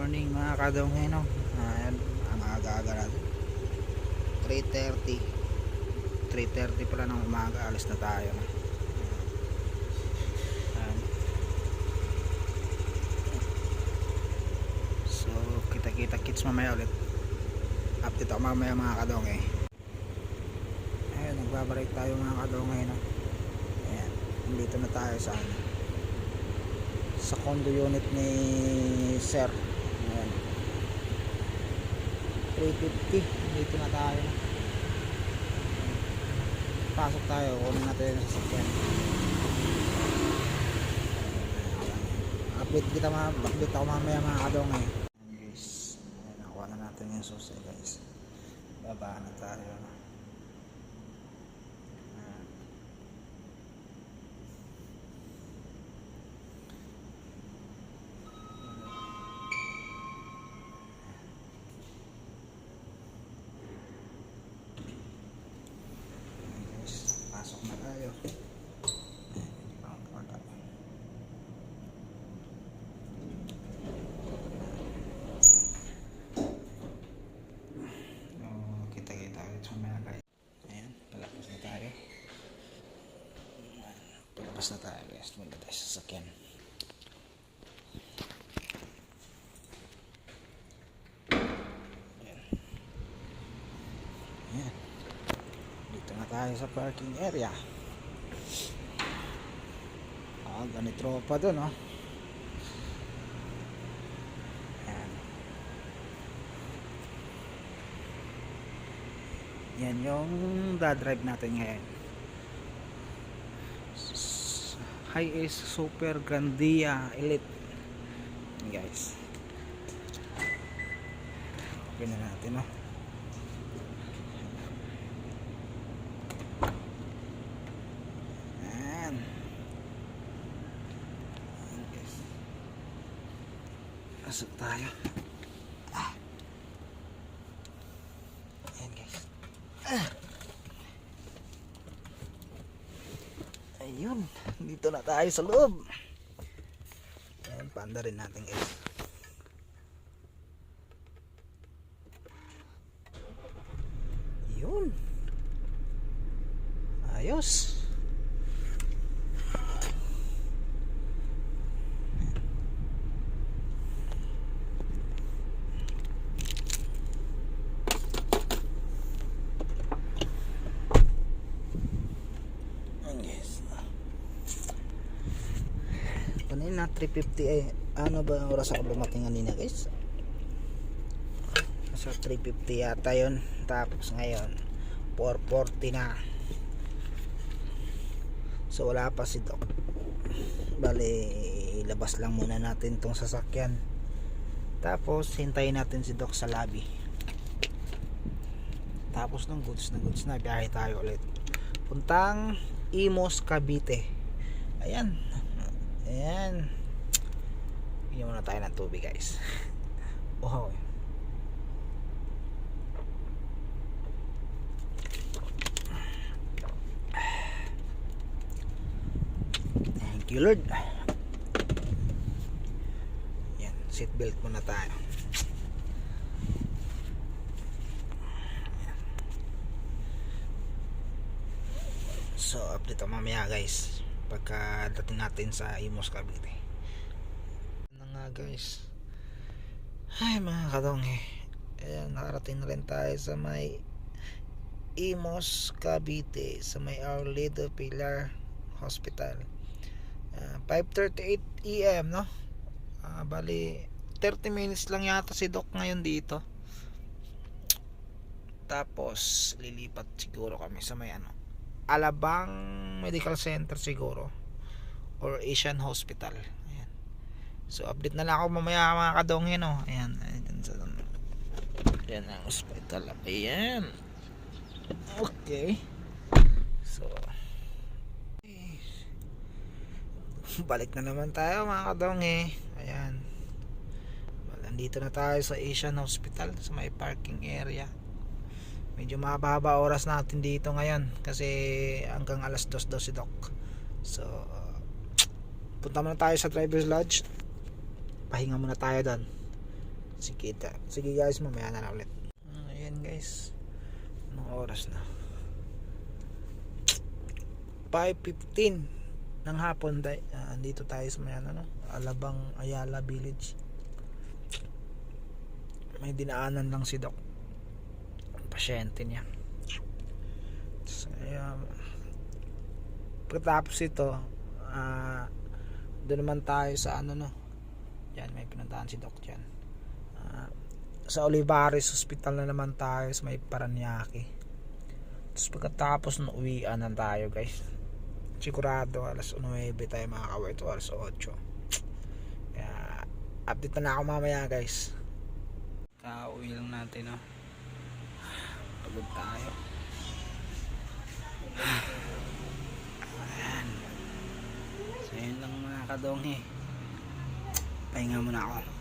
morning mga kadonghe, no? Ayan, ang aga-aga natin. 3:30. 3:30 pala ng umaga, alis na tayo, no? Ayan. So, kita-kita kits mamaya ulit. Update ako mamaya mga kadonghe. Ayan, nagbabalik tayo mga kadonghe, no? Ayan, dito na tayo sa condo unit ni Sir. Ayan. 350, dito na tayo. Pasok tayo, kunin natin yung sasakyan. Update ako mamaya mga kadonghe. Ayan guys, ayan, nakuha na natin yung susi guys. Baba na tayo. Pasok na tayo. Kita-kita ulit sa mga guys. Ayan, palabas na tayo. Palabas na tayo guys. Muna tayo sa sakyan. Ayan. Ayan. Dito na tayo sa parking area. Ganit tropa dun, oh. Ayan. Yan yung dadrive natin ngayon. Hi-Ace Super Grandia Elite. Yan guys. Okay na natin, oh. Pasok tayo. Ayan guys. Ayun, dito na tayo sa loob. Ayan, panda rin natin guys. Ayun. Ayos. Na 3:50 ay ano ba ang oras ako dumating kanina guys? Nasa 3:50 yata yun. Tapos ngayon 4:40 na. So wala pa si Doc. Bale labas lang muna natin tong sasakyan. Tapos hintayin natin si Doc sa lobby. Tapos ng goods na biyahe tayo ulit puntang Imus, Cavite. Ayan. Ayan. Bigyan muna tayo ng tubig guys. Wow. Thank you Lord. Ayan. Seatbelt muna tayo. Ayan. So update ako mamaya guys pagka dating natin sa Imus, Cavite. Ano nga guys, ay mga kadonghe, ayan, nakarating na rin tayo sa may Imus, Cavite, sa may Our Lady of Pilar Hospital. 5:38 AM, no? Bali 30 minutes lang yata si Doc ngayon dito. Tapos lilipat siguro kami sa may Alabang Medical Center siguro or Asian Hospital. Ayan. So update na lang ako mamaya mga kadonghe, no. Ayan, ayan ang hospital. Ayan. Okay. So balik na naman tayo mga kadonghe. Ayan. Nandito na tayo sa Asian Hospital sa may parking area. Medyo mahaba oras natin dito ngayon kasi hanggang alas 2 daw si Doc. So punta muna tayo sa driver's lodge, pahinga muna tayo doon. Sige guys, mamaya na ulit. Ayan guys, anong oras na? 5:15 ng hapon. Andito tayo sa may Alabang Ayala Village. May dinaanan lang si Doc, ang pasyente niya. So, pagkatapos ito, doon naman tayo sa yan, may pinuntahan si Doc dyan. Sa Olivares Hospital na naman tayo sa may Paranaque. Tapos pagkatapos uwian na tayo guys. Sigurado alas 9 tayo makaka-work to alas 8. Kaya update na ako mamaya guys. Kauwi lang natin pagod tayo. Ayan. So yun lang mga kadongi. Pahinga muna ako.